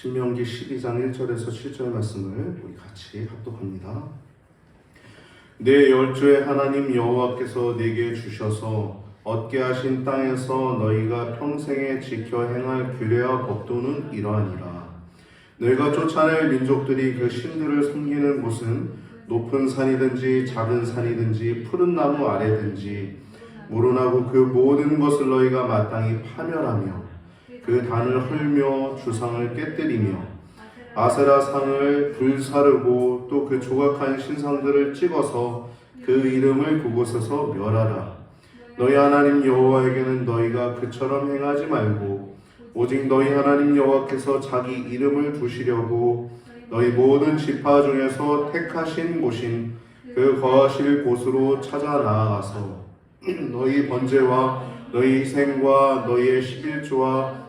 신명기 12장 1절에서 7절 말씀을 우리 같이 합독합니다. 내 열조의 하나님 여호와께서 네게 주셔서 얻게 하신 땅에서 너희가 평생에 지켜 행할 규례와 법도는 이러하니라. 너희가 쫓아낼 민족들이 그 신들을 섬기는 곳은 높은 산이든지 작은 산이든지 푸른 나무 아래든지 물어나고 그 모든 것을 너희가 마땅히 파멸하며 그 단을 헐며 주상을 깨뜨리며 아세라 상을 불사르고 또 그 조각한 신상들을 찍어서 그 이름을 그곳에서 멸하라. 너희 하나님 여호와에게는 너희가 그처럼 행하지 말고 오직 너희 하나님 여호와께서 자기 이름을 두시려고 너희 모든 지파 중에서 택하신 곳인 그 거하실 곳으로 찾아 나아가서 너희 번제와 너희 희생과 너희의 11조와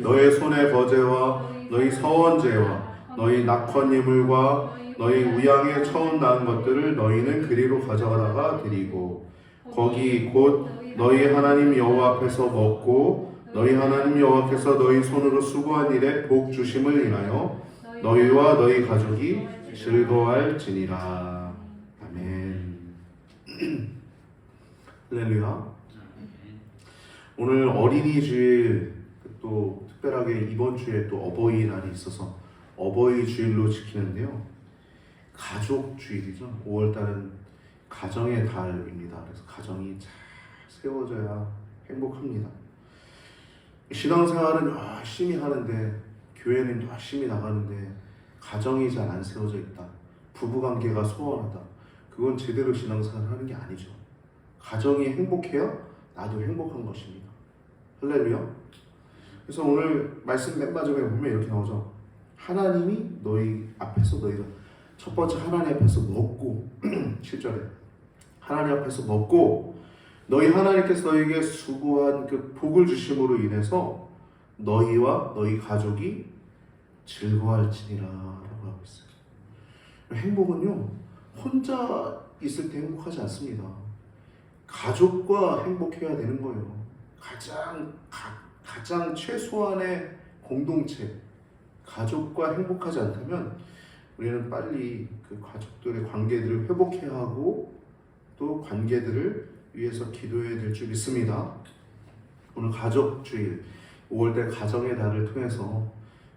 너희 손의 거제와 너희 서원제와 너희 낙헌 예물과 너희 우양에 처음 낳은 것들을 너희는 그리로 가져다가 드리고 거기 곧 너희 하나님 여호와 앞에서 먹고 너희 하나님 여호와께서 너희 손으로 수고한 일에 복 주심을 인하여 너희와 너희 가족이 즐거워할지니라. 아멘. 할렐루야. 오늘 어린이 주일, 또 특별하게 이번 주에 또 어버이날이 있어서 어버이 주일로 지키는데요. 가족 주일이죠. 5월달은 가정의 달입니다. 그래서 가정이 잘 세워져야 행복합니다. 신앙생활은 열심히 하는데, 교회는 열심히 나가는데 가정이 잘 안 세워져 있다, 부부관계가 소원하다, 그건 제대로 신앙생활을 하는 게 아니죠. 가정이 행복해야 나도 행복한 것입니다. 할렐루야. 그래서 오늘 말씀 맨 마지막에 보면 이렇게 나오죠. 하나님이 너희 앞에서 너희가 첫 번째 하나님 앞에서 먹고 7절에 하나님 앞에서 먹고 너희 하나님께서 너희에게 수고한 그 복을 주심으로 인해서 너희와 너희 가족이 즐거워할지니라 라고 하고 있어요. 행복은요, 혼자 있을 때 행복하지 않습니다. 가족과 행복해야 되는 거예요. 가장 최소한의 공동체, 가족과 행복하지 않다면 우리는 빨리 그 가족들의 관계들을 회복해야 하고 또 관계들을 위해서 기도해야 될 줄 믿습니다. 오늘 가족주일 5월달 가정의 달을 통해서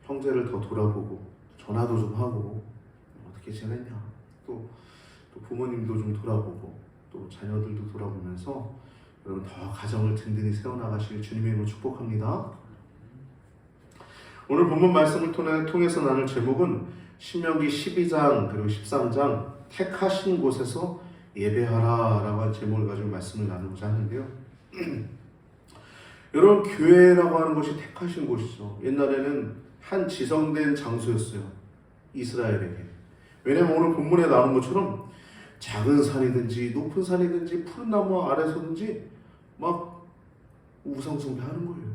형제를 더 돌아보고 전화도 좀 하고 어떻게 지냈냐, 또 부모님도 좀 돌아보고 또 자녀들도 돌아보면서 여러분 더 가정을 든든히 세워나가실 주님의 이름으로 축복합니다. 오늘 본문 말씀을 통해서 나눌 제목은 신명기 12장 그리고 13장 택하신 곳에서 예배하라 라고 한 제목을 가지고 말씀을 나누고자 하는데요. 여러분, 교회라고 하는 것이 택하신 곳이죠. 옛날에는 한 지성된 장소였어요, 이스라엘에게. 왜냐하면 오늘 본문에 나오는 것처럼 작은 산이든지 높은 산이든지 푸른 나무 아래서든지 막 우상숭배하는 거예요.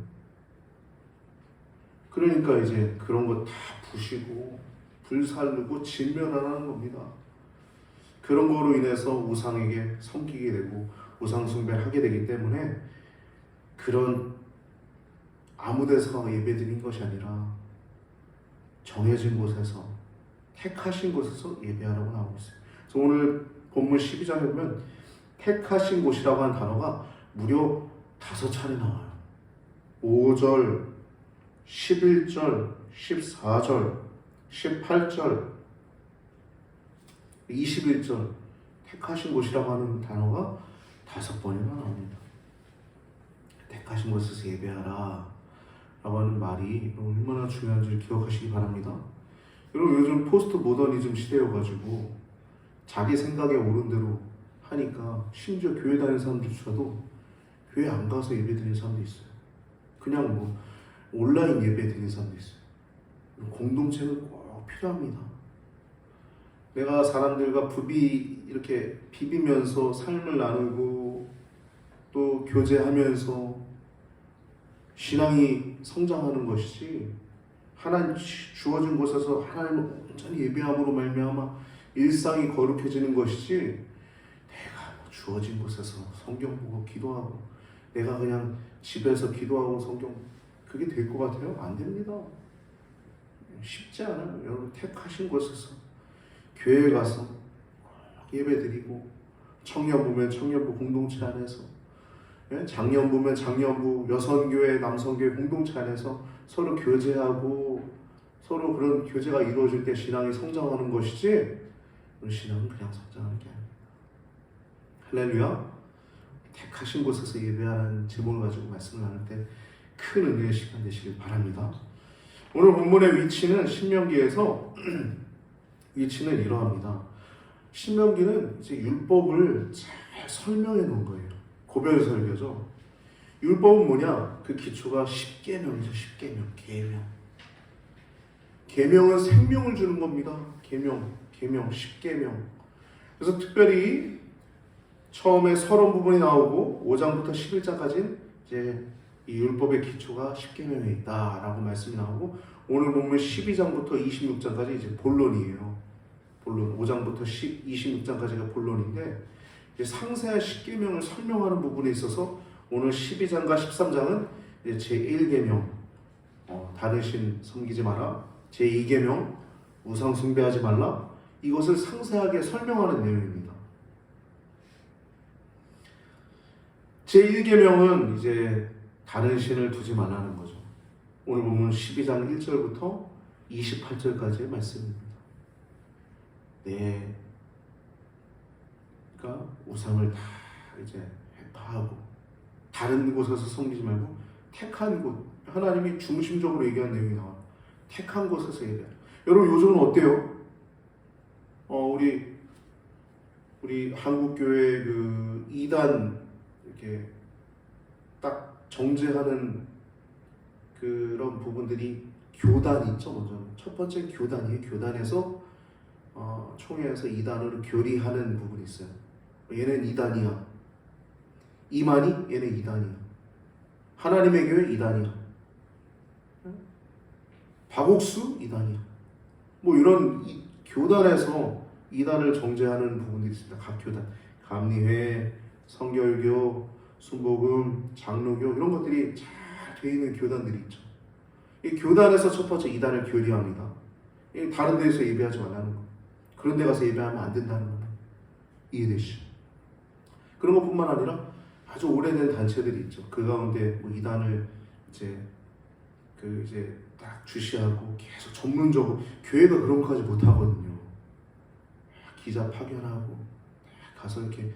그러니까 이제 그런 거 다 부시고 불살르고 진멸하는 겁니다. 그런 거로 인해서 우상에게 섬기게 되고 우상숭배를 하게 되기 때문에 그런 아무 데서 예배드린 것이 아니라 정해진 곳에서, 택하신 곳에서 예배하라고 나오고 있어요. 그래서 오늘 본문 12장에 보면 택하신 곳이라고 하는 단어가 무려 5차례 나와요. 5절, 11절, 14절, 18절, 21절 택하신 곳이라고 하는 단어가 5번이나 나옵니다. 택하신 곳에서 예배하라 라고 하는 말이 얼마나 중요한지를 기억하시기 바랍니다. 여러분, 요즘 포스트 모더니즘 시대여가지고 자기 생각에 옳은 대로 하니까 심지어 교회 다니는 사람들조차도 교회 안 가서 예배 드리는 사람도 있어요. 그냥 뭐 온라인 예배 드리는 사람도 있어요. 공동체는 꼭 필요합니다. 내가 사람들과 이렇게 비비면서 삶을 나누고 또 교제하면서 신앙이 성장하는 것이지, 하나님 주어진 곳에서 하나님을 온전히 예배함으로 말미암아 일상이 거룩해지는 것이지, 내가 주어진 곳에서 성경 보고 기도하고 내가 그냥 집에서 기도하고 성경, 그게 될 것 같아요? 안 됩니다. 쉽지 않아요. 여러분 택하신 곳에서 교회 가서 예배드리고, 청년부면 청년부 공동체 안에서, 장년부면 장년부, 여성교회, 남성교회 공동체 안에서 서로 교제하고 서로 그런 교제가 이루어질 때 신앙이 성장하는 것이지, 우리 신앙은 그냥 성장하는 게 아닙니다. 할렐루야. 택하신 곳에서 예배하는 제목을 가지고 말씀을 나눌 때 큰 은혜의 시간 되시길 바랍니다. 오늘 본문의 위치는 신명기에서 위치는 이러합니다. 신명기는 이제 율법을 잘 설명해 놓은 거예요. 고별 설교죠. 율법은 뭐냐? 그 기초가 십계명이죠. 십계명, 계명. 계명은 생명을 주는 겁니다. 계명, 십계명. 그래서 특별히 처음에 서론 부분이 나오고 5장부터 11장까지는 이제 이 율법의 기초가 십계명에 있다라고 말씀이 나오고, 오늘 보면 12장부터 26장까지 이제 본론이에요. 본론 5장부터 26장까지가 본론인데, 이제 상세한 십계명을 설명하는 부분에 있어서 오늘 12장과 13장은 이제 제1계명 다른 신 섬기지 마라, 제2계명 우상 숭배하지 말라, 이것을 상세하게 설명하는 내용입니다. 제1계명은 이제 다른 신을 두지 말라는 거죠. 오늘 보면 12장 1절부터 28절까지의 말씀입니다. 그러니까 우상을 다 이제 회파하고 다른 곳에서 섬기지 말고 택한 곳, 하나님이 중심적으로 얘기한 내용이 나와요. 택한 곳에서 예배하라. 여러분 요즘은 어때요? 우리 한국 교회 그 이단 이렇게 딱 정죄하는 그런 부분들이 교단이 있죠. 먼저 첫 번째 교단이에요. 교단에서 총회에서 이단으로 교리하는 부분이 있어요. 얘는 이단이야. 이만희 얘는 이단이야. 하나님의 교회 이단이야. 박옥수 이단이야. 뭐 이런 교단에서 이단을 정죄하는 부분들이 있습니다. 각 교단, 감리회, 성결교, 순복음, 장로교 이런 것들이 잘 되어 있는 교단들이 있죠. 이 교단에서 첫 번째 이단을 교리합니다. 다른 데서 예배하지 말라는 거. 그런 데 가서 예배하면 안 된다는 거. 이해되시죠? 그런 것뿐만 아니라 아주 오래된 단체들이 있죠. 그 가운데 뭐 이단을 이제 딱 주시하고 계속 전문적으로, 교회가 그런 것까지 못 하거든요. 기자 파견하고 가서 이렇게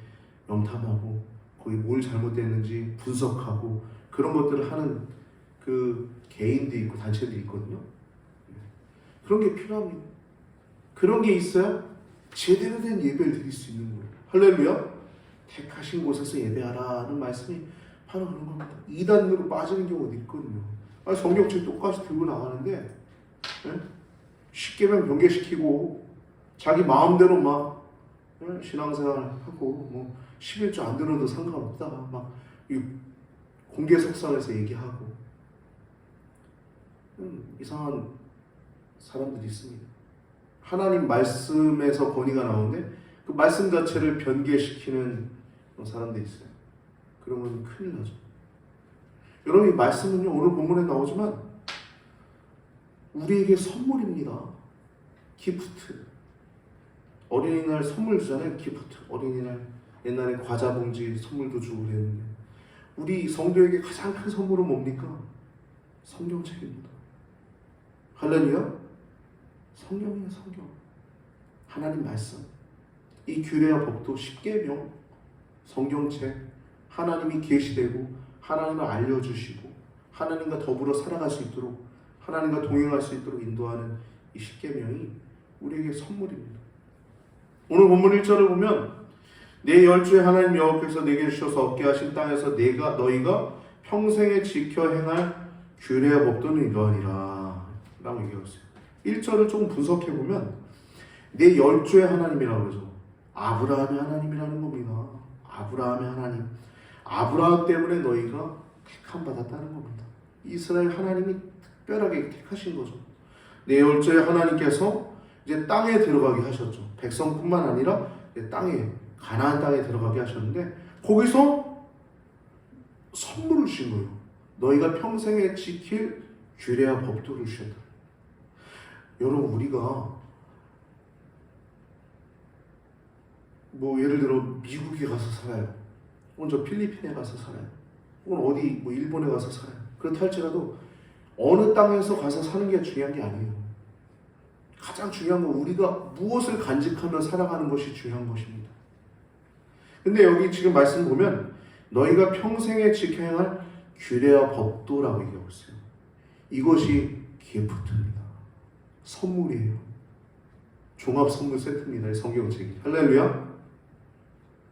염탐하고 거기 뭘 잘못됐는지 분석하고 그런 것들을 하는 그 개인들이 있고 단체들이 있거든요. 그런 게 필요합니다. 그런 게 있어야 제대로 된 예배를 드릴 수 있는 거예요. 할렐루야. 택하신 곳에서 예배하라는 말씀이 바로 그런 겁니다. 이단으로 빠지는 경우도 있거든요. 성경책 똑같이 들고 나가는데 십계명 변개시키고 자기 마음대로 막 신앙생활하고 뭐 11조 안 들어도 상관없다 막 공개 석상에서 얘기하고 이상한 사람들이 있습니다. 하나님 말씀에서 권위가 나오는데 그 말씀 자체를 변개시키는 사람들이 있어요. 그러면 큰일 나죠. 여러분 이 말씀은요 오늘 본문에 나오지만 우리에게 선물입니다. 기프트. 어린이날 선물 주잖아요. 기프트. 어린이날 옛날에 과자 봉지 선물도 주고 그랬는데 우리 성도에게 가장 큰 선물은 뭡니까? 성경책입니다. 할렐루야. 성경이에요. 성경. 하나님 말씀. 이 규례와 법도 십계명, 성경책, 하나님이 계시되고 하나님을 알려주시고 하나님과 더불어 살아갈 수 있도록, 하나님과 동행할 수 있도록 인도하는 이 십계명이 우리에게 선물입니다. 오늘 본문 1절을 보면 내 열주에 하나님 여호와께서 내게 주셔서 얻게 하신 땅에서 너희가 평생에 지켜 행할 규례와 법도는 이러하니라 라고 얘기하고 있어요. 1절을 조금 분석해보면 내 열주의 하나님이라고 그러죠. 아브라함의 하나님이라는 겁니다. 아브라함의 하나님. 아브라함 때문에 너희가 택함 받았다는 겁니다. 이스라엘 하나님이 특별하게 택하신 거죠. 내 열주의 하나님께서 이제 땅에 들어가게 하셨죠. 백성뿐만 아니라 땅에, 가나안 땅에 들어가게 하셨는데 거기서 선물을 주신 거예요. 너희가 평생에 지킬 규례와 법도를 주셨다. 여러분, 우리가 뭐 예를 들어 미국에 가서 살아요. 먼저 필리핀에 가서 살아요. 혹은 어디 뭐 일본에 가서 살아요. 그렇다 할지라도 어느 땅에서 가서 사는 게 중요한 게 아니에요. 가장 중요한 건 우리가 무엇을 간직하며 살아가는 것이 중요한 것입니다. 근데 여기 지금 말씀 보면 너희가 평생에 지켜야 할 규례와 법도라고 얘기하고 있어요. 이것이 기프트입니다. 선물이에요. 종합 선물 세트입니다. 성경책이. 할렐루야.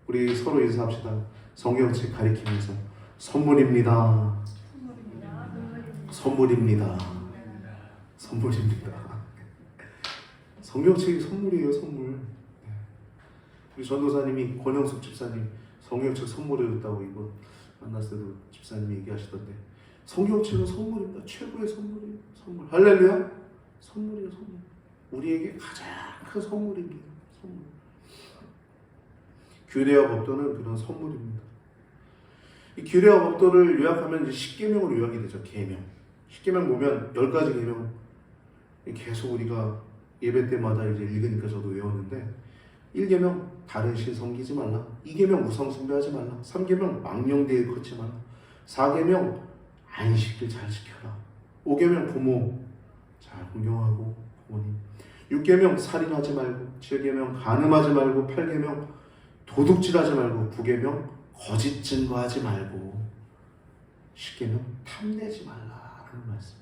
우리 서로 인사합시다. 성경책 가리키면서 선물입니다. 선물입니다. 선물입니다. 성경책이 선물이에요. 선물. 우리 전도사님이 권영숙 집사님 성경책 선물해줬다고 이거 만났을 때도 집사님이 얘기하시던데, 성경책은 선물입니다. 최고의 선물이에요. 선물. 할렐루야. 선물이에요. 선물. 우리에게 가장 큰 선물입니다. 선물. 규례와 법도는 그런 선물입니다. 이 규례와 법도를 요약하면 이제 10계명으로 요약이 되죠. 계명. 10계명 보면 10가지 계명 계속 우리가 예배 때마다 이제 읽으니까 저도 외웠는데, 1계명 다른 신 섬기지 말라. 2계명 우상 숭배하지 말라. 3계명 망령되이 걷지 말라. 4계명 안식일 잘 지켜라. 5계명 부모 잘 존경하고 부모님. 6계명 살인하지 말고. 7계명 간음하지 말고. 8계명 도둑질하지 말고. 9계명 거짓 증거하지 말고. 10계명 탐내지 말라라는 말씀.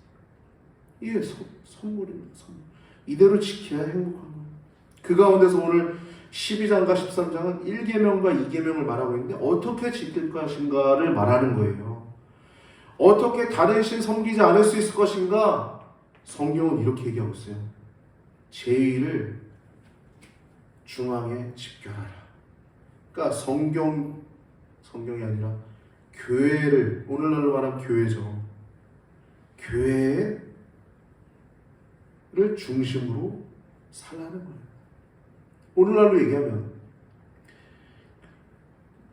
이게 선물입니다. 선물. 이대로 지켜야 행복한 거예요. 그 가운데서 오늘 12장과 13장은 1계명과 2계명을 말하고 있는데 어떻게 지킬 것인가를 말하는 거예요. 어떻게 다른 신 섬기지 않을 수 있을 것인가? 성경은 이렇게 얘기하고 있어요. 제의를 중앙에 집결하라. 그러니까 성경이 아니라 교회를, 오늘날로 말하면 교회죠. 교회를 중심으로 살라는 거예요. 오늘날로 얘기하면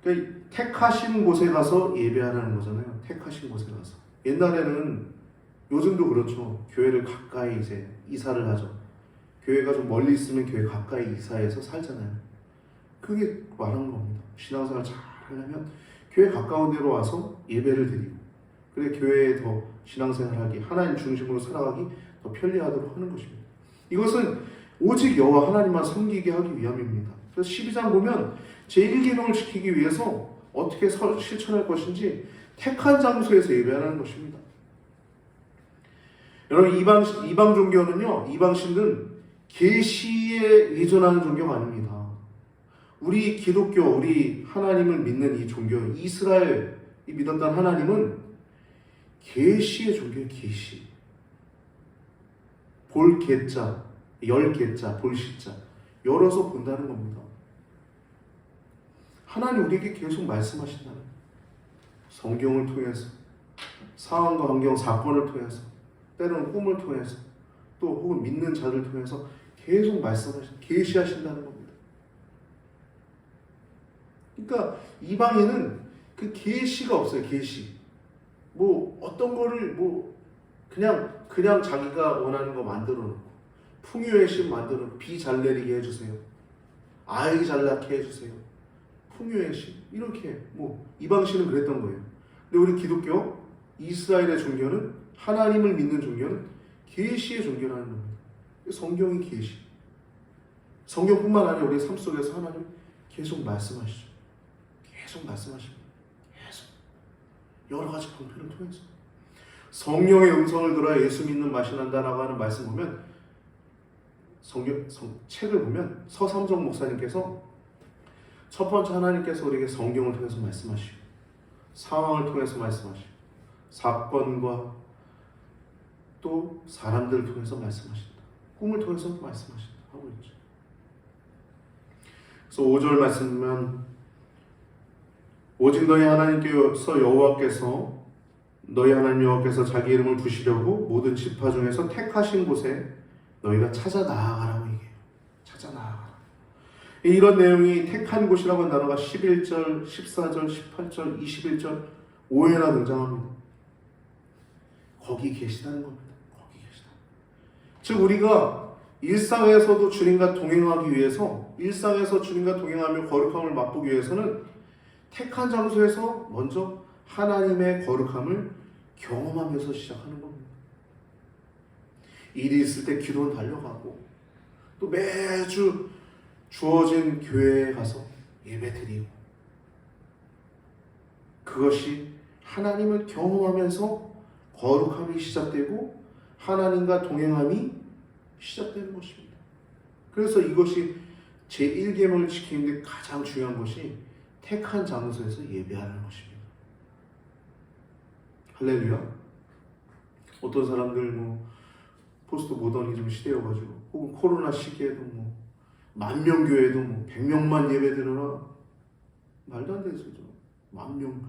그러니까 택하신 곳에 가서 예배하라는 거잖아요. 택하신 곳에 가서. 옛날에는, 요즘도 그렇죠. 교회를 가까이 이제 이사를 하죠. 교회가 좀 멀리 있으면 교회 가까이 이사해서 살잖아요. 그게 말하는 겁니다. 신앙생활 잘 하려면 교회 가까운 데로 와서 예배를 드리고, 그래 교회에 더 신앙생활하기, 하나님 중심으로 살아가기 더 편리하도록 하는 것입니다. 이것은 오직 여호와 하나님만 섬기게 하기 위함입니다. 그래서 12장 보면 제1계명을 지키기 위해서 어떻게 실천할 것인지 택한 장소에서 예배하는 것입니다. 여러분, 이방 종교는요, 이방신은 계시에 의존하는 종교가 아닙니다. 우리 기독교, 우리 하나님을 믿는 이 종교, 이스라엘이 믿었던 하나님은 계시의 종교예요. 계시. 볼 개자, 열 개자, 볼 시자, 열어서 본다는 겁니다. 하나님 우리에게 계속 말씀하신다는 거예요. 성경을 통해서, 상황과 환경, 사건을 통해서, 때로는 꿈을 통해서, 또 혹은 믿는 자를 통해서 계속 계시하신다는 겁니다. 그러니까 이방인은 그 계시가 없어요. 계시. 뭐 어떤 거를 뭐 그냥 자기가 원하는 거 만들어 놓고, 풍요의 신 만들어 놓고, 비 잘 내리게 해주세요. 아이 잘 낳게 해주세요. 풍요의 신. 이렇게 뭐 이방신은 그랬던 거예요. 근데 우리 기독교, 이스라엘의 종교는, 하나님을 믿는 종교는 계시의 종교라는 겁니다. 성경이 계시. 성경뿐만 아니라 우리 삶 속에서 하나님 계속 말씀하시죠. 계속 말씀하십니다. 계속. 여러 가지 방편을 통해서. 성령의 음성을 들어야 예수 믿는 맛이 난다라고 하는 말씀 보면, 책을 보면 서삼정 목사님께서 첫 번째 하나님께서 우리에게 성경을 통해서 말씀하시고, 상황을 통해서 말씀하시고, 사건과 또 사람들을 통해서 말씀하신다. 꿈을 통해서 말씀하신다 하고 있죠. 그래서 5절 말씀 보면, 오직 너희 하나님께서 여호와께서, 너희 하나님 여호와께서 자기 이름을 부시려고 모든 지파 중에서 택하신 곳에 너희가 찾아 나아가라고 얘기해요. 찾아 나아가라. 이런 내용이 택한 곳이라고 하는 단어가 11절, 14절, 18절, 21절 5회나 등장합니다. 거기 계시다는 겁니다. 거기 계시다. 즉 우리가 일상에서도 주님과 동행하기 위해서, 일상에서 주님과 동행하며 거룩함을 맛보기 위해서는 택한 장소에서 먼저 하나님의 거룩함을 경험하면서 시작하는 겁니다. 일이 있을 때 기도는 달려가고, 또 매주 주어진 교회에 가서 예배드리고, 그것이 하나님을 경험하면서 거룩함이 시작되고 하나님과 동행함이 시작되는 것입니다. 그래서 이것이 제1계명을 지키는데 가장 중요한 것이 택한 장소에서 예배하는 것입니다. 할렐루야. 어떤 사람들 포스트 모더니즘 시대여가지고 혹은 코로나 시기에도 만명교회도 100명만 예배드려라, 말도 안 되죠. 10,000명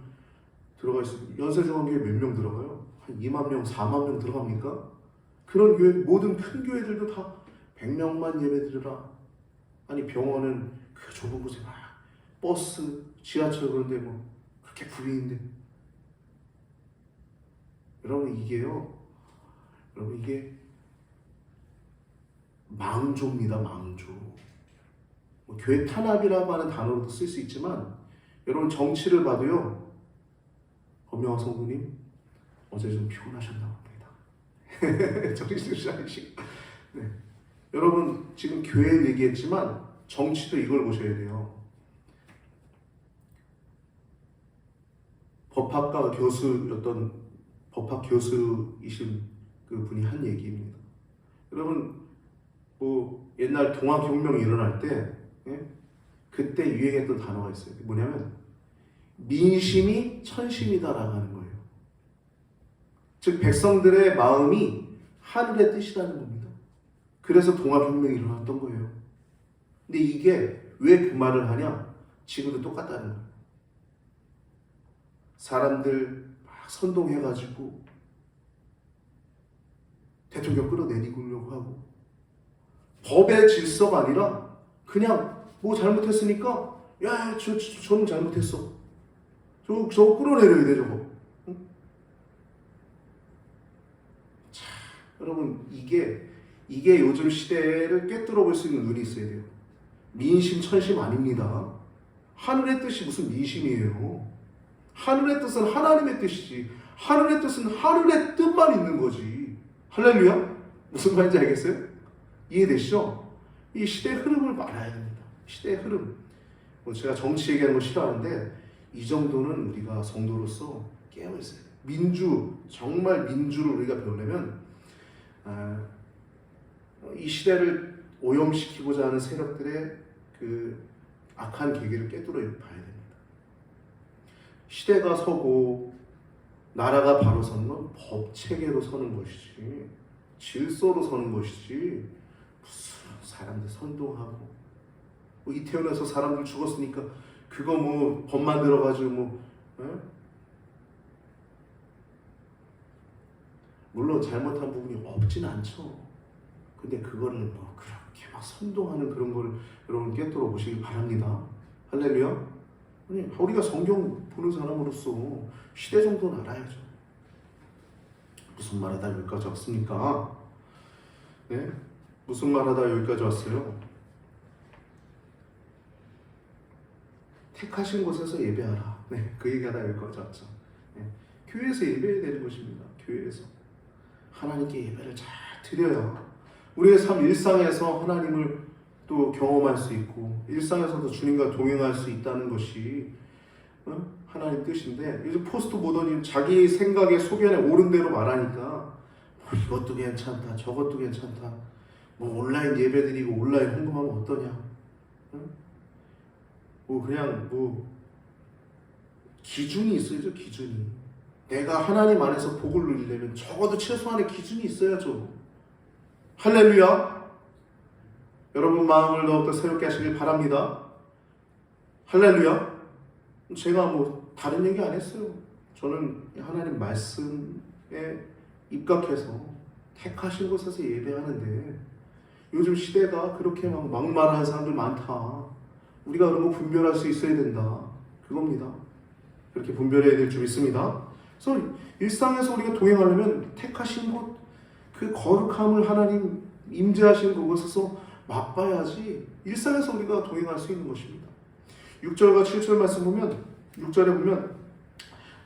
들어가 있으면 연세중앙교회 몇 명 들어가요? 한 2만 명, 4만 명 들어갑니까? 그런 교회, 모든 큰 교회들도 다 100명만 예배드려라. 아니 병원은 그 좁은 곳에 막 버스, 지하철 그런데 그렇게 불리는데, 여러분 이게요, 여러분 이게 망조입니다. 망조. 교회 탄압이라고 하는 단어로도 쓸 수 있지만, 여러분 정치를 봐도요, 엄영학 성도님 어제 좀 피곤하셨나 봅니다. 정신을 차리시고. 네. 여러분 지금 교회 얘기했지만 정치도 이걸 보셔야 돼요. 법학과 교수였던 법학 교수이신 그 분이 한 얘기입니다. 여러분 옛날 동학혁명이 일어날 때, 그때 유행했던 단어가 있어요. 뭐냐면 민심이 천심이다라고 하는 거예요. 즉 백성들의 마음이 하늘의 뜻이라는 겁니다. 그래서 동학혁명이 일어났던 거예요. 근데 이게 왜 그 말을 하냐? 지금도 똑같다는 거예요. 사람들 막 선동해가지고 대통령 끌어내리려고 하고, 법의 질서가 아니라 그냥 잘못했으니까 야, 저는 잘못했어. 저거 끌어내려야 돼, 저거. 응? 자, 여러분 이게 요즘 시대를 꿰뚫어 볼 수 있는 눈이 있어야 돼요. 민심 천심 아닙니다. 하늘의 뜻이 무슨 민심이에요. 하늘의 뜻은 하나님의 뜻이지. 하늘의 뜻은 하늘의 뜻만 있는 거지. 할렐루야? 무슨 말인지 알겠어요? 이해되시죠? 이 시대의 흐름을 알아야 됩니다. 시대의 흐름. 제가 정치 얘기하는 거 싫어하는데 이 정도는 우리가 성도로서 깨어있어야 돼요. 민주, 정말 민주를 우리가 배우려면 이 시대를 오염시키고자 하는 세력들의 그 악한 계기를 꿰뚫어 봐야 됩니다. 시대가 서고 나라가 바로 서는 건 법체계로 서는 것이지, 질서로 서는 것이지, 무슨 사람들 선동하고 이태원에서 사람들 죽었으니까 그거 법 만들어가지고 물론 잘못한 부분이 없진 않죠. 근데 그거를 그렇게 막 선동하는 그런 걸 여러분 꿰뚫어 보시기 바랍니다. 할렐루야. 아니, 우리가 성경 보는 사람으로서 시대 정도는 알아야죠. 무슨 말하다 여기까지 왔습니까? 네? 무슨 말하다 여기까지 왔어요? 택하신 곳에서 예배하라. 네, 그 얘기하다 여기까지 왔죠. 네, 교회에서 예배해야 되는 것입니다. 교회에서 하나님께 예배를 잘 드려야 우리의 삶 일상에서 하나님을 또 경험할 수 있고, 일상에서도 주님과 동행할 수 있다는 것이 하나님 뜻인데, 요즘 포스트 모더니즘 자기 생각에 소견에 옳은 대로 말하니까 이것도 괜찮다, 저것도 괜찮다, 온라인 예배드리고 온라인 헌금하면 어떠냐, 그냥 기준이 있어야죠. 기준이. 내가 하나님 안에서 복을 누리려면 적어도 최소한의 기준이 있어야죠. 할렐루야. 여러분 마음을 더욱더 새롭게 하시길 바랍니다. 할렐루야. 제가 다른 얘기 안 했어요. 저는 하나님 말씀에 입각해서 택하신 곳에서 예배하는데, 요즘 시대가 그렇게 막말하는 사람들 많다. 우리가 그런 거 분별할 수 있어야 된다. 그겁니다. 그렇게 분별해야 될 줄 믿습니다. 그래서 일상에서 우리가 동행하려면 택하신 곳, 그 거룩함을 하나님 임재하신 그곳에서 맛봐야지 일상에서 우리가 동행할 수 있는 것입니다. 6절과 7절 말씀 보면 6절에 보면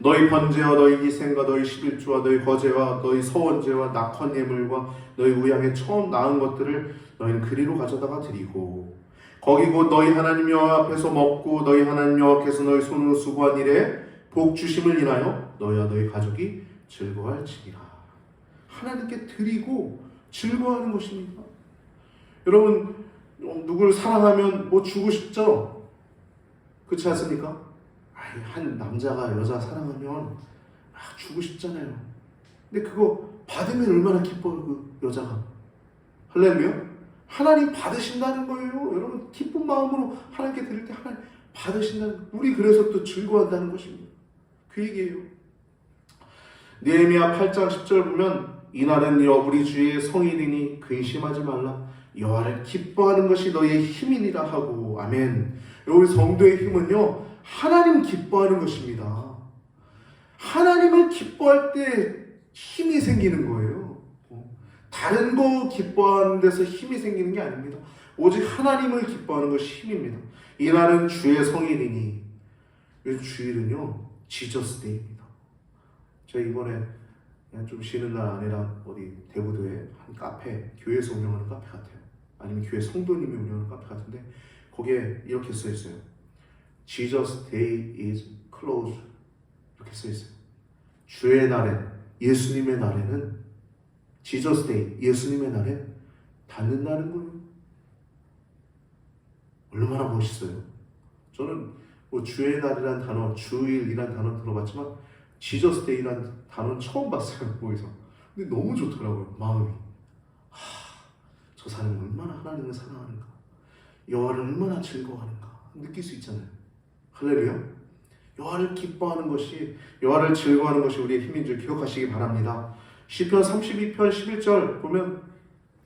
너희 번제와 너희 희생과 너희 11조와 너희 거제와 너희 서원제와 낙헌 예물과 너희 우양의 처음 낳은 것들을 너희는 그리로 가져다가 드리고 거기 곧 너희 하나님 여호와 앞에서 먹고 너희 하나님 여호와께서 너희 손으로 수고한 일에 복 주심을 인하여 너희와 너희 가족이 즐거워할지니라. 하나님께 드리고 즐거워하는 것입니다. 여러분 누구를 사랑하면 뭐 주고 싶죠? 그렇지 않습니까? 한 남자가 여자 사랑하면 주고 싶잖아요. 근데 그거 받으면 얼마나 기뻐요, 그 여자가. 할렐루야. 하나님 받으신다는 거예요. 여러분 기쁜 마음으로 하나님께 드릴 때 하나님 받으신다는, 우리 그래서 또 즐거워한다는 것입니다. 그 얘기예요. 느헤미야 8장 10절 보면 이날은 우리 주의 성일이니 근심하지 말라. 여호와를 기뻐하는 것이 너희의 힘이니라 하고. 아멘. 우리 성도의 힘은요, 하나님 기뻐하는 것입니다. 하나님을 기뻐할 때 힘이 생기는 거예요. 다른 거 기뻐하는 데서 힘이 생기는 게 아닙니다. 오직 하나님을 기뻐하는 것이 힘입니다. 이날은 주의 성일이니. 이 주일은요 지저스 데이입니다. 제가 이번에 그냥 좀 쉬는 날 아니라 어디 대구도에 한 카페, 교회에서 운영하는 카페 같아요. 아니면 교회 성도님이 운영하는 카페 같은데 거기에 이렇게 써 있어요. Jesus day is closed. 이렇게 써 있어요. 주의 날에, 예수님의 날에는 Jesus day, 예수님의 날에 닫는다는 거예요. 얼마나 멋있어요. 저는 뭐 주의 날이란 단어, 주일이란 단어 들어봤지만 Jesus day라는 단어는 처음 봤어요, 거기서. 근데 너무 좋더라고요, 마음이. 저 사람이 얼마나 하나님을 사랑하는가, 여호와를 얼마나 즐거워하는가 느낄 수 있잖아요. 할렐루야. 여호와를 기뻐하는 것이, 여호와를 즐거워하는 것이 우리의 힘인 줄 기억하시기 바랍니다. 시편 32편 11절 보면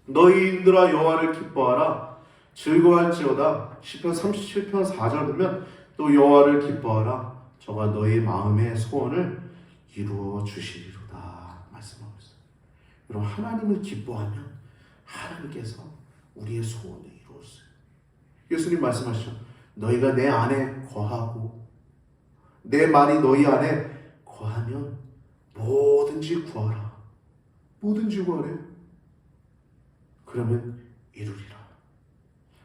너희인들아 여호와를 기뻐하라 즐거워할지어다. 시편 37편 4절 보면 또 여호와를 기뻐하라 저가 너희 마음의 소원을 이루어 주시리로다 말씀하고 있어요. 여러분 하나님을 기뻐하면 하나님께서 우리의 소원을 이루었어요. 예수님 말씀하시죠. 너희가 내 안에 거하고 내 말이 너희 안에 거하면 뭐든지 구하라. 뭐든지 구하래요. 그러면 이루리라.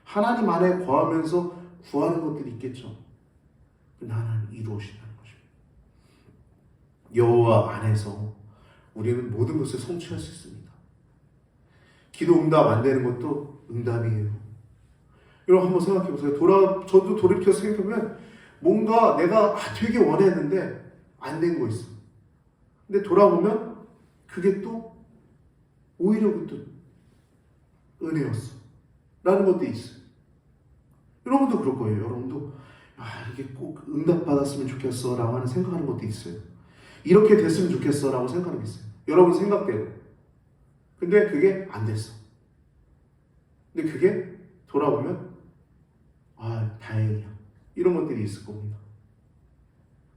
하나님 안에 거하면서 구하는 것들이 있겠죠. 하나님 이루어진다는 것입니다. 여호와 안에서 우리는 모든 것을 성취할 수 있습니다. 기도 응답 안 되는 것도 응답이에요. 여러분 한번 생각해 보세요. 저도 돌이켜서 생각해보면 뭔가 내가 되게 원했는데 안 된 거 있어. 근데 돌아보면 그게 또 오히려 그것도 은혜였어 라는 것도 있어요. 여러분도 그럴 거예요. 여러분도 이게 꼭 응답받았으면 좋겠어 라고 하는 생각하는 것도 있어요. 이렇게 됐으면 좋겠어 라고 생각하는 게 있어요. 여러분 생각대로. 근데 그게 안 됐어. 근데 그게 돌아보면 다행이야. 이런 것들이 있을 겁니다.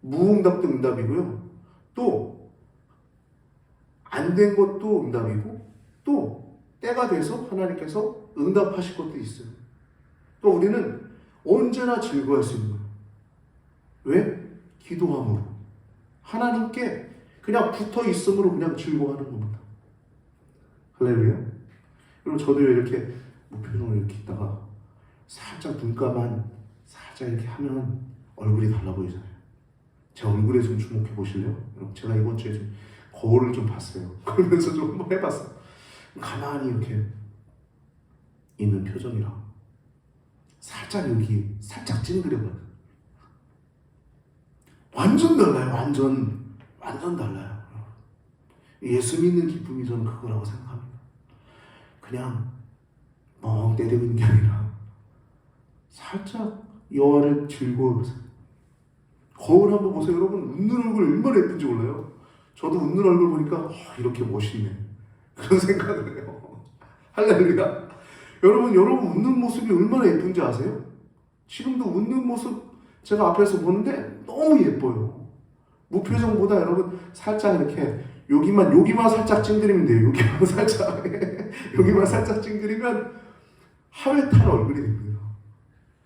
무응답도 응답이고요. 또 안 된 것도 응답이고 또 때가 돼서 하나님께서 응답하실 것도 있어요. 또 우리는 언제나 즐거워할 수 있는 거예요. 왜? 기도함으로. 하나님께 그냥 붙어 있음으로 그냥 즐거워하는 겁니다. 할렐루야. 그리고 저도 이렇게 무표정으로 이렇게 있다가 살짝 눈가만 살짝 이렇게 하면 얼굴이 달라 보이잖아요. 제 얼굴에 좀 주목해 보실래요? 여러분 제가 이번 주에 좀 거울을 좀 봤어요. 그러면서 좀 한번 해봤어요. 가만히 이렇게 있는 표정이랑 살짝 여기 살짝 찡그려봐요. 완전 달라요. 완전 달라요. 예수 믿는 기쁨이 저는 그거라고 생각합니다. 그냥 멍 때리고 있는 게 아니라 살짝 여호와를 즐거워하세요. 거울 한번 보세요. 여러분 웃는 얼굴 얼마나 예쁜지 몰라요. 저도 웃는 얼굴 보니까 이렇게 멋있네 그런 생각을 해요. 할렐루야. 여러분 웃는 모습이 얼마나 예쁜지 아세요? 지금도 웃는 모습 제가 앞에서 보는데 너무 예뻐요. 무표정보다 여러분 살짝 이렇게 여기만 살짝 찡그리면 돼요. 여기만 살짝 여기만 살짝 찡그리면 하회 탄 얼굴이 됩니다.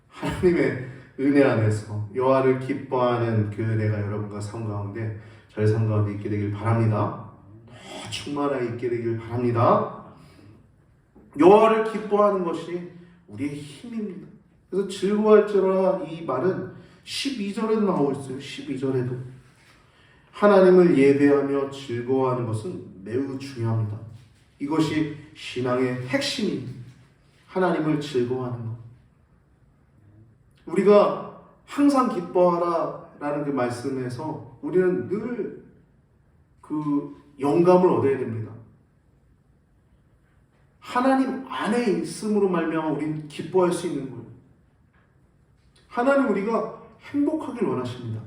하나님의 은혜 안에서 여호와를 기뻐하는 그 은혜가 여러분과 삶 가운데 저의 삶 가운데 있게 되길 바랍니다. 더 충만하게 있게 되길 바랍니다. 여호와를 기뻐하는 것이 우리의 힘입니다. 그래서 즐거워할지어라 이 말은 12절에도 나오고 있어요. 12절에도 하나님을 예배하며 즐거워하는 것은 매우 중요합니다. 이것이 신앙의 핵심입니다. 하나님을 즐거워하는 것. 우리가 항상 기뻐하라 라는 그 말씀에서 우리는 늘 그 영감을 얻어야 됩니다. 하나님 안에 있음으로 말미암아 우리는 기뻐할 수 있는 거예요. 하나님 우리가 행복하길 원하십니다.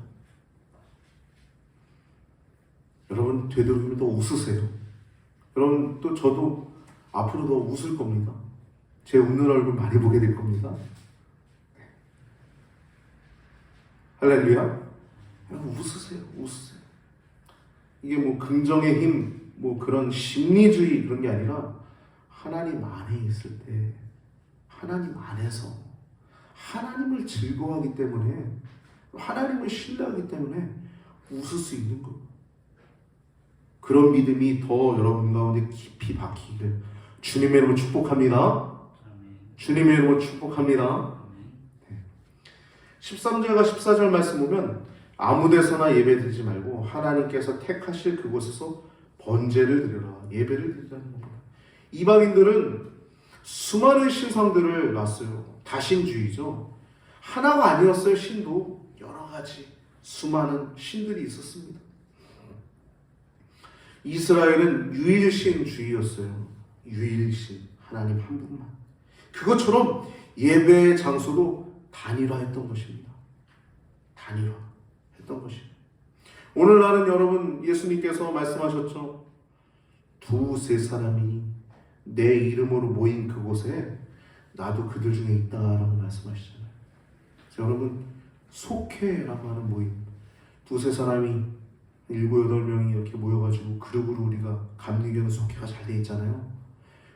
여러분 되도록이면 더 웃으세요. 여러분 또 저도 앞으로 더 웃을 겁니다. 제 웃는 얼굴 많이 보게 될 겁니다. 할렐루야. 여러분 웃으세요. 웃으세요. 이게 뭐 긍정의 힘, 뭐 그런 심리주의 그런 게 아니라 하나님 안에 있을 때 하나님 안에서 하나님을 즐거워하기 때문에 하나님을 신뢰하기 때문에 웃을 수 있는 것. 그런 믿음이 더 여러분 가운데 깊이 박히기를 주님의 이름으로 축복합니다. 주님의 이름으로 축복합니다. 13절과 14절 말씀 보면 아무 데서나 예배 드리지 말고 하나님께서 택하실 그곳에서 번제를 드려라. 예배를 드리라는 겁니다. 이방인들은 수많은 신상들을 놨어요. 다신주의죠. 하나가 아니었어요. 신도 여러 가지 수많은 신들이 있었습니다. 이스라엘은 유일신주의였어요. 유일신 하나님 한 분만. 그것처럼 예배의 장소도 단일화했던 것입니다. 단일화했던 것입니다. 오늘날은 여러분 예수님께서 말씀하셨죠. 두세 사람이 내 이름으로 모인 그곳에 나도 그들 중에 있다라고 말씀하시잖아요. 여러분 속회라고 하는 모임, 두세 사람이 7, 8명이 이렇게 모여가지고 그룹으로 우리가 감리교는 속회가 잘 돼 있잖아요.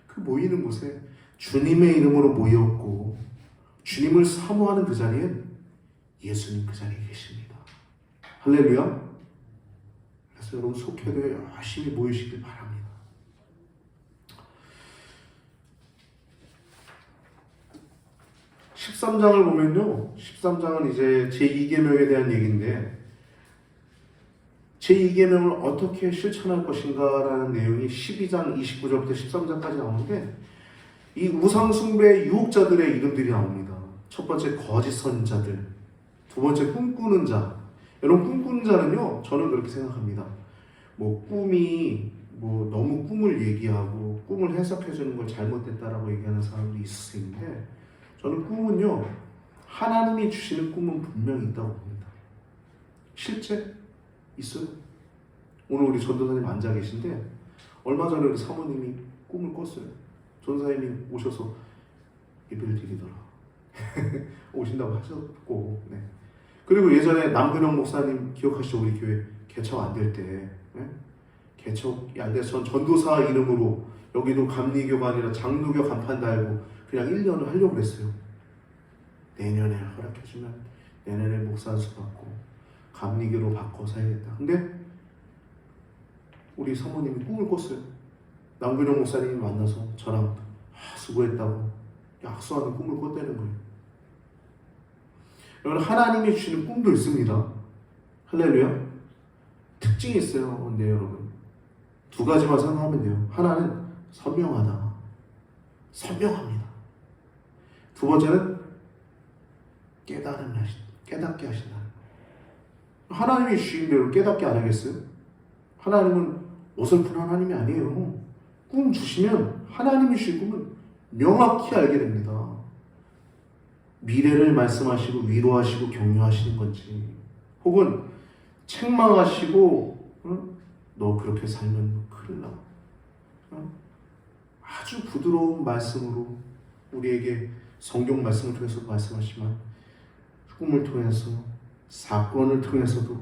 그 모이는 곳에 주님의 이름으로 모였고 주님을 사모하는 그 자리엔 예수님 그 자리에 계십니다. 할렐루야. 그래서 여러분 속회도에 열심히 모이시길 바랍니다. (13장을) 보면요, 13장은 이제 제2계명에 대한 얘기인데 제2계명을 어떻게 실천할 것인가라는 내용이 12장 29절부터 13장까지 나오는데 이 우상숭배 유혹자들의 이름들이 나옵니다. 첫 번째 거짓 선자들, 두 번째 꿈꾸는 자. 여러분 꿈꾸는 자는요, 저는 그렇게 생각합니다. 뭐 꿈이 뭐 너무 꿈을 얘기하고 꿈을 해석해 주는 걸 잘못됐다라고 얘기하는 사람도 있을 수 있는데 저는 꿈은요, 하나님이 주시는 꿈은 분명히 있다고 봅니다. 실제 있어요. 오늘 우리 전도사님 앉아 계신데 얼마 전에 우리 사모님이 꿈을 꿨어요. 전사님이 오셔서 예배를 드리더라. 오신다고 하셨고, 네. 그리고 예전에 남근영 목사님 기억하시죠? 우리 교회 개척 안 될 때, 네? 개척이 안 돼서 전도사 이름으로 여기도 감리교가 아니라 장로교 간판 달고 그냥 1년을 하려고 그랬어요. 내년에 허락해주면 내년에 목사 안수 받고 감리교로 바꿔서 해야겠다. 근데 우리 사모님이 꿈을 꿨어요. 남근영 목사님이 만나서 저랑 수고했다고 약속하는 꿈을 꿨다는 거예요. 여러분 하나님이 주시는 꿈도 있습니다. 할렐루야. 특징이 있어요. 근데 여러분 두 가지만 생각하면 돼요. 하나는 선명하다. 선명합니다. 두 번째는 깨닫게 하신다. 하나님이 주신 대로 깨닫게 안 하겠어요? 하나님은 어설픈 하나님이 아니에요. 꿈 주시면 하나님이 주신 꿈은 명확히 알게 됩니다. 미래를 말씀하시고 위로하시고 격려하시는 건지, 혹은 책망하시고 너 그렇게 살면 큰일 나, 아주 부드러운 말씀으로 우리에게 성경 말씀을 통해서 말씀하시지만 꿈을 통해서, 사건을 통해서도,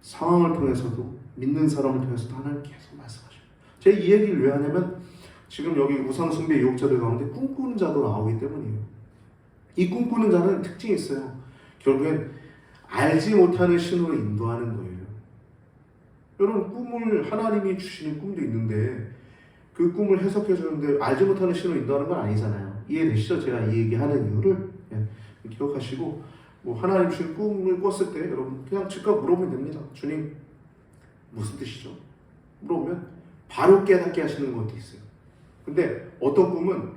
상황을 통해서도 믿는 사람을 통해서도 하나님 계속 말씀하셔요. 제가 이 얘기를 왜 하냐면 지금 여기 우상숭배 유혹자들 가운데 꿈꾸는 자도 나오기 때문이에요. 이 꿈꾸는 자는 특징이 있어요. 결국엔 알지 못하는 신호로 인도하는 거예요. 여러분, 꿈을 하나님이 주시는 꿈도 있는데 그 꿈을 해석해 주는데 알지 못하는 신호로 인도하는 건 아니잖아요. 이해되시죠? 제가 이 얘기하는 이유를 기억하시고, 뭐 하나님 주신 꿈을 꿨을 때 여러분 그냥 즉각 물어보면 됩니다. 주님, 무슨 뜻이죠? 물어보면 바로 깨닫게 하시는 것도 있어요. 근데 어떤 꿈은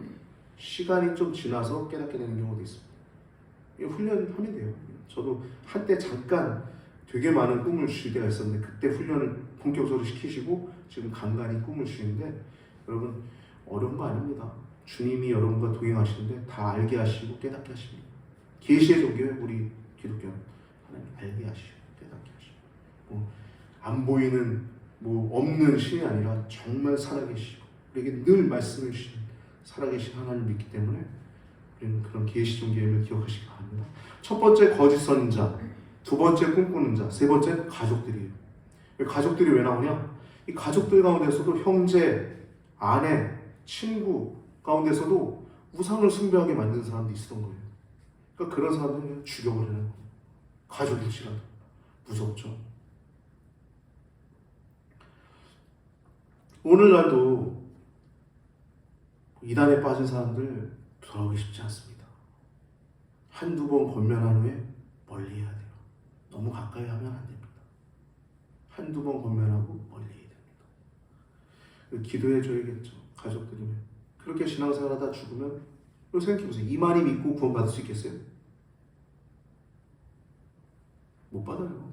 시간이 좀 지나서 깨닫게 되는 경우도 있습니다. 훈련하면 돼요. 저도 한때 잠깐 되게 많은 꿈을 주실 때가 있었는데 그때 훈련을 본격적으로 시키시고 지금 간간히 꿈을 주시는데, 여러분 어려운 거 아닙니다. 주님이 여러분과 동행하시는데 다 알게 하시고 깨닫게 하십니다. 계시의 종교에 우리 기독교는 하나님 알게 하시고 깨닫게 하시고, 안 보이는 없는 신이 아니라 정말 살아계시고 우리에게 늘 말씀을 주시는 살아계신 하나님을 믿기 때문에 우리는 그런 계시 종교를 기억하시기 바랍니다. 첫 번째 거짓 선자, 두 번째 꿈꾸는 자, 세 번째 가족들이에요. 가족들이 왜 나오냐? 이 가족들 가운데서도 형제, 아내, 친구 가운데서도 우상을 숭배하게 만드는 사람도 있었던 거예요. 그러니까 그런 사람들은 그냥 죽여버리는 거예요. 가족일지라도. 무섭죠? 오늘날도 이단에 빠진 사람들 돌아오기 쉽지 않습니다. 한두 번 권면한 후에 멀리 해야 돼요. 너무 가까이 하면 안 됩니다. 한두 번 권면하고 멀리 해야 됩니다. 기도해 줘야겠죠. 가족들이면. 그렇게 신앙생활 하다 죽으면 생각해보세요. 이만희 믿고 구원받을 수 있겠어요? 못 받아요.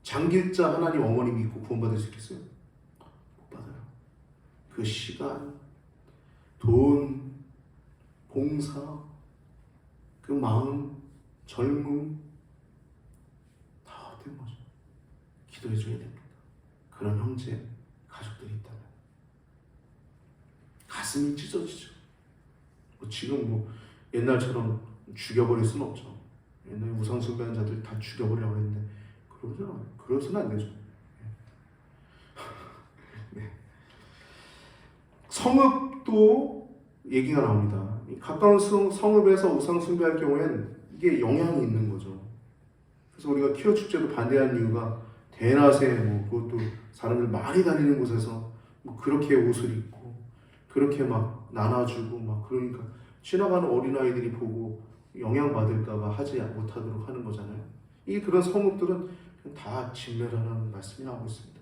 장길자 하나님 어머니 믿고 구원받을 수 있겠어요? 못 받아요. 그 시간, 돈, 봉사, 그 마음, 젊음 다 어떤 거죠. 기도해 줘야 됩니다. 그런 형제, 가족들이 있다면 가슴이 찢어지죠. 지금 옛날처럼 죽여버릴 수는 없죠. 옛날에 우상숭배하는 자들 다 죽여버리려고 했는데 그러서는 안 되죠. 네. 성읍도 얘기가 나옵니다. 가까운 성읍에서 우상숭배할 경우엔 이게 영향이 있는 거죠. 그래서 우리가 키워 축제도 반대하는 이유가 대낮에 그것도 사람들 많이 다니는 곳에서 그렇게 옷을 입고 그렇게 막 나눠주고 그러니까 지나가는 어린아이들이 보고 영향받을까봐 하지 못하도록 하는 거잖아요. 이 그런 성읍들은 다 진멸하라는 말씀이 나오고 있습니다.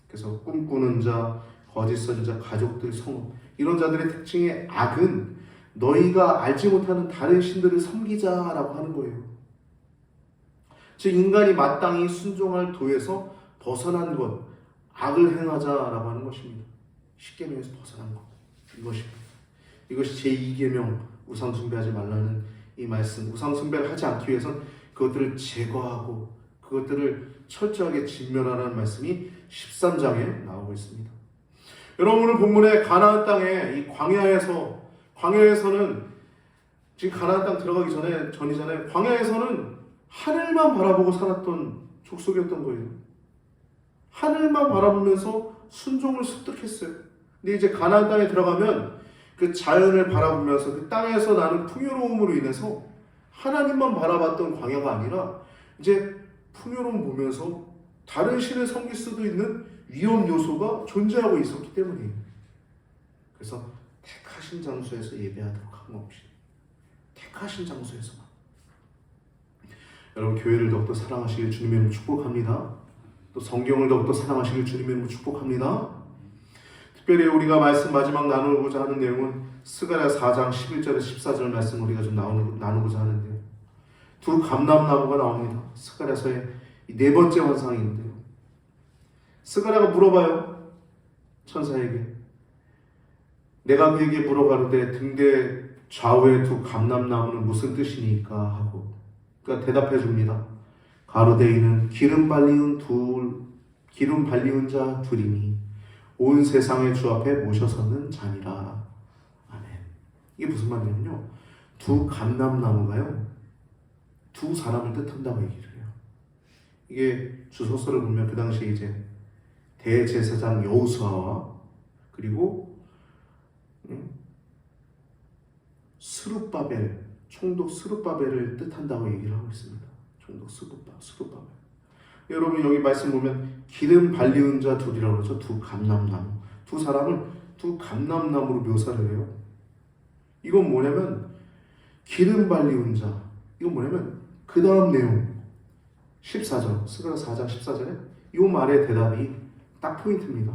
그래서 꿈꾸는 자, 거짓 선자, 가족들, 성읍, 이런 자들의 특징의 악은 너희가 알지 못하는 다른 신들을 섬기자라고 하는 거예요. 즉 인간이 마땅히 순종할 도에서 벗어난 것, 악을 행하자라고 하는 것입니다. 십계명에서 벗어난 것, 이것입니다. 이것이 제2계명 우상 숭배하지 말라는 이 말씀. 우상 숭배를 하지 않기 위해서는 그것들을 제거하고 그것들을 철저하게 진멸하라는 말씀이 13장에 나오고 있습니다. 여러분, 오늘 본문에 가나안 땅에 이 광야에서는 지금 가나안 땅 들어가기 전이잖아요. 광야에서는 하늘만 바라보고 살았던 족속이었던 거예요. 하늘만 바라보면서 순종을 습득했어요. 근데 이제 가나안 땅에 들어가면 그 자연을 바라보면서 그 땅에서 나는 풍요로움으로 인해서 하나님만 바라봤던 광야가 아니라 이제 풍요로움 보면서 다른 신을 섬길 수도 있는 위험 요소가 존재하고 있었기 때문이에요. 그래서 택하신 장소에서 예배하도록 한 것입니다. 택하신 장소에서만. 여러분, 교회를 더욱더 사랑하시길 주님의 이름으로 축복합니다. 또 성경을 더욱더 사랑하시길 주님의 이름으로 축복합니다. 특별히 우리가 말씀 마지막 나누고자 하는 내용은 스가랴 4장 11절에서 14절 말씀 우리가 좀 나누고자 하는데요. 두 감람나무가 나옵니다. 스가랴서의 네 번째 환상인데요. 스가랴가 물어봐요. 천사에게. 내가 그에게 물어가로되 등대 좌우의 두 감람나무는 무슨 뜻이니까 하고, 그러니까 대답해 줍니다. 가로되 이는 기름 발리운 자 둘이니 온 세상의 주 앞에 모셔서는 자니라. 아멘. 이게 무슨 말이냐면요, 두 감람나무가요 두 사람을 뜻한다고 얘기를 해요. 이게 주소서를 보면 그 당시에 이제 대제사장 여호수아와 그리고 스룹바벨, 총독 스룹바벨을 뜻한다고 얘기를 하고 있습니다. 총독 스룹바벨. 여러분 여기 말씀 보면 기름 발리운 자 둘이라고 그러죠. 두 감람나무. 두 사람을 두 감람나무로 묘사를 해요. 이건 뭐냐면 기름 발리운 자. 이건 뭐냐면 그 다음 내용 14절, 스가랴 4장 14절에 이 말의 대답이 딱 포인트입니다.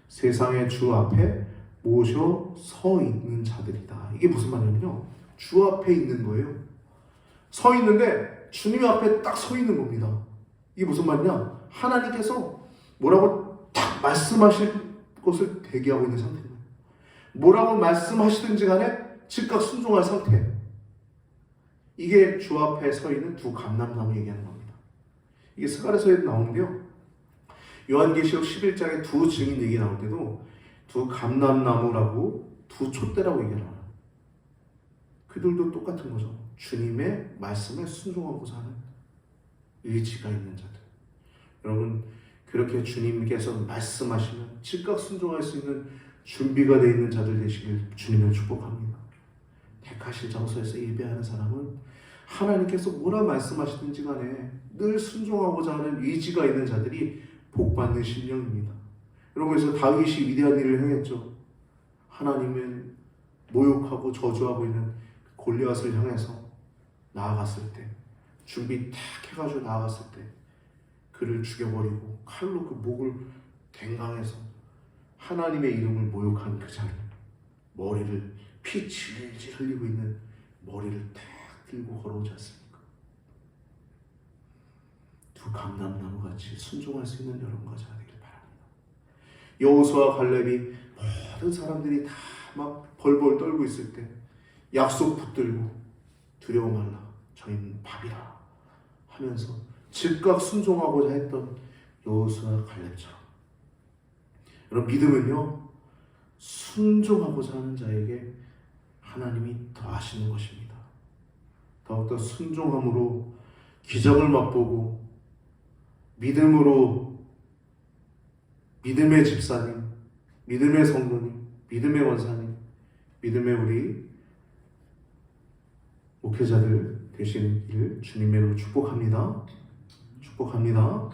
세상의 주 앞에 모셔 서 있는 자들이다. 이게 무슨 말이냐면요. 주 앞에 있는 거예요. 서 있는데 주님 앞에 딱 서 있는 겁니다. 이게 무슨 말이냐? 하나님께서 뭐라고 딱 말씀하실 것을 대기하고 있는 상태입니다. 뭐라고 말씀하시든지 간에 즉각 순종할 상태. 이게 주 앞에 서 있는 두 감람나무 얘기하는 겁니다. 이게 스가랴서에 나오는데요. 요한계시록 11장에 두 증인 얘기 나올 때도 두 감람나무라고 두 촛대라고 얘기를 하나. 그들도 똑같은 거죠. 주님의 말씀에 순종하고자 하는 의지가 있는 자들. 여러분 그렇게 주님께서 말씀하시면 즉각 순종할 수 있는 준비가 되어 있는 자들 되시길 주님을 축복합니다. 택하실 장소에서 예배하는 사람은 하나님께서 뭐라 말씀하시든지 간에 늘 순종하고자 하는 의지가 있는 자들이 복받는 심령입니다. 여러분 그래서 다윗이 위대한 일을 행했죠. 하나님을 모욕하고 저주하고 있는 골리앗을 향해서 나아갔을 때 준비 탁 해가지고 나아갔을 때 그를 죽여버리고 칼로 그 목을 댕강해서 하나님의 이름을 모욕한 그 자를 머리를 피 질질 흘리고 있는 머리를 탁 들고 걸어오지 않습니까? 두 감람나무같이 순종할 수 있는 여러분과 제가 되길 바랍니다. 여호수아 갈렙이 모든 사람들이 다 막 벌벌 떨고 있을 때 약속 붙들고 두려워 말라 저희는 밥이라 하면서 즉각 순종하고자 했던 여호수아 갈렙처럼 여러분 믿음은요 순종하고자 하는 자에게 하나님이 더하시는 것입니다. 더욱더 순종함으로 기적을 맛보고 믿음으로 믿음의 집사님, 믿음의 성도님, 믿음의 원사님, 믿음의 우리 목회자들 되시길 주님의 이름으로 축복합니다. 축복합니다.